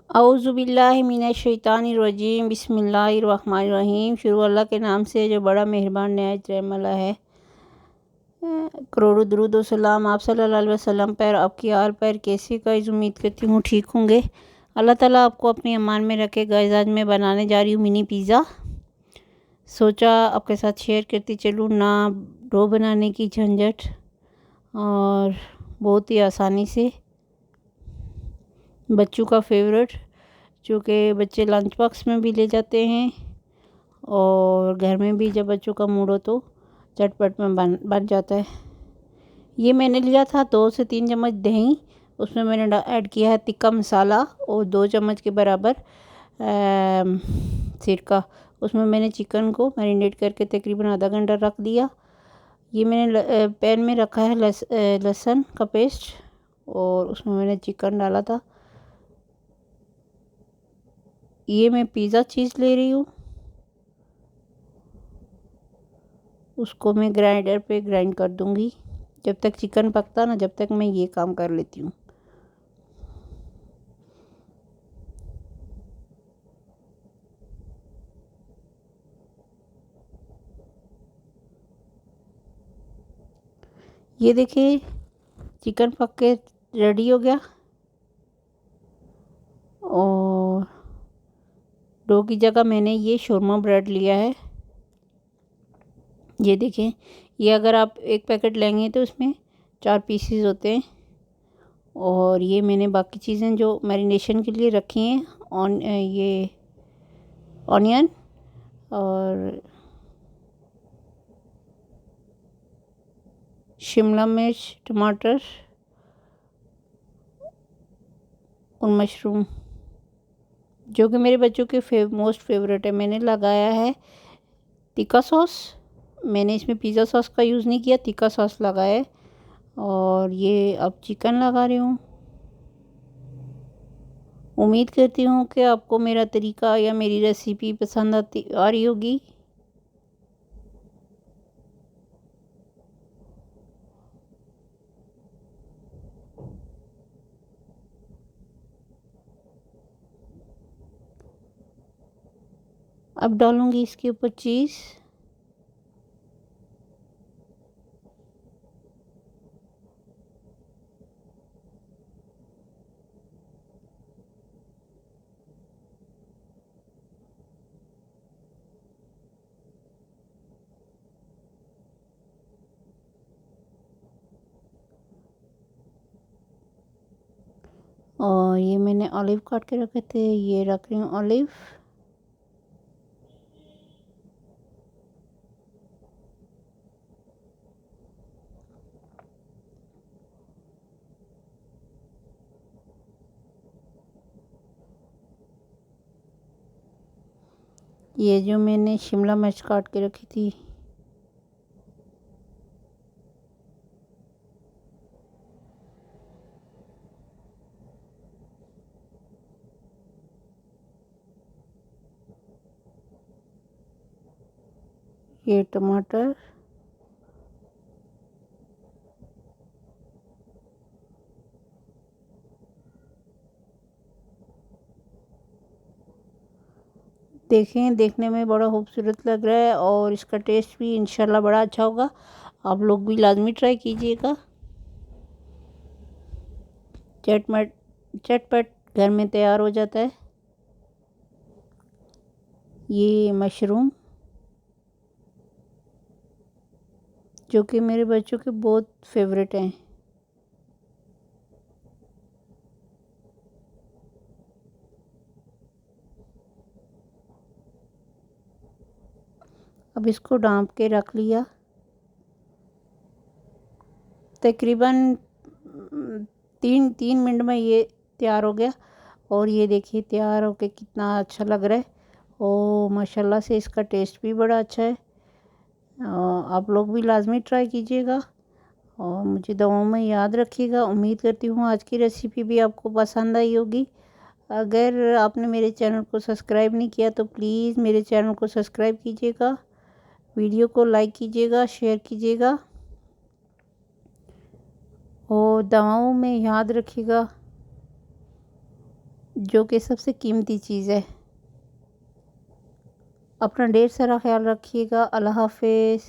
औज़ुबिल्लाहि मिनश्शैतानिर्रजीम बिस्मिल्लाहिर्रहमानिर्रहीम। शुरू अल्लाह के नाम से जो बड़ा मेहरबान नहायत रहम वाला है। करोड़ों दुरूद व सलाम आप सल्लल्लाहु अलैहि वसल्लम पर, आपकी आल पर। कैसे गाइस, उम्मीद करती हूँ ठीक होंगे। अल्लाह ताला आपको अपनी अमान में रखे। गाइस आज मैं बनाने जा रही हूँ मिनी पिज़्ज़ा। सोचा आपके साथ शेयर करती चलूँ, ना डो बनाने की झंझट और बहुत ही आसानी से। बच्चों का फेवरेट, जो कि बच्चे लंच बॉक्स में भी ले जाते हैं और घर में भी जब बच्चों का मूड हो तो झटपट में बन जाता है। ये मैंने लिया था 2 से 3 चम्मच दही। उसमें मैंने ऐड किया है तिक्का मसाला और 2 चम्मच के बराबर सिरका। उसमें मैंने चिकन को मैरिनेट करके तकरीबन आधा घंटा रख दिया। ये मैंने पैन में रखा है लहसुन का पेस्ट और उसमें मैंने चिकन डाला था। ये मैं पिज़्ज़ा चीज़ ले रही हूँ, उसको मैं ग्राइंडर पे ग्राइंड कर दूँगी। जब तक चिकन पकता ना, जब तक मैं ये काम कर लेती हूँ। ये देखिए चिकन पक के रेडी हो गया और डो की जगह मैंने ये शोरमा ब्रेड लिया है। ये देखें, ये अगर आप एक पैकेट लेंगे तो उसमें 4 पीसेस होते हैं। और ये मैंने बाकी चीज़ें जो मैरिनेशन के लिए रखी हैं, ये ऑनियन और शिमला मिर्च, टमाटर और मशरूम, जो कि मेरे बच्चों के मोस्ट फेवरेट है। मैंने लगाया है तिक्का सॉस। मैंने इसमें पिज़्ज़ा सॉस का यूज़ नहीं किया, तिक्का सॉस लगाया है। और ये अब चिकन लगा रही हूँ। उम्मीद करती हूँ कि आपको मेरा तरीका या मेरी रेसिपी पसंद आ रही होगी। अब डालूँगी इसके ऊपर चीज़। और ये मैंने ऑलिव काट के रखे थे, ये रख रही हूँ ऑलिव। ये जो मैंने शिमला मिर्च काट के रखी थी, ये टमाटर, देखें देखने में बड़ा खूबसूरत लग रहा है और इसका टेस्ट भी इंशाल्लाह बड़ा अच्छा होगा। आप लोग भी लाजमी ट्राई कीजिएगा। चटपट चटपट घर में तैयार हो जाता है। ये मशरूम, जो कि मेरे बच्चों के बहुत फेवरेट हैं। अब इसको ढाँप के रख लिया। तकरीबन 3 मिनट में ये तैयार हो गया। और ये देखिए तैयार होके कितना अच्छा लग रहा है। ओ माशाल्लाह से इसका टेस्ट भी बड़ा अच्छा है। आप लोग भी लाजमी ट्राई कीजिएगा और मुझे दुआओं में याद रखिएगा। उम्मीद करती हूँ आज की रेसिपी भी आपको पसंद आई होगी। अगर आपने मेरे चैनल को सब्सक्राइब नहीं किया तो प्लीज़ मेरे चैनल को सब्सक्राइब कीजिएगा, वीडियो को लाइक कीजिएगा, शेयर कीजिएगा और दुआओं में याद रखिएगा। जो कि सबसे कीमती चीज़ है। अपना ढेर सारा ख्याल रखिएगा। अल्लाह हाफ़िज़।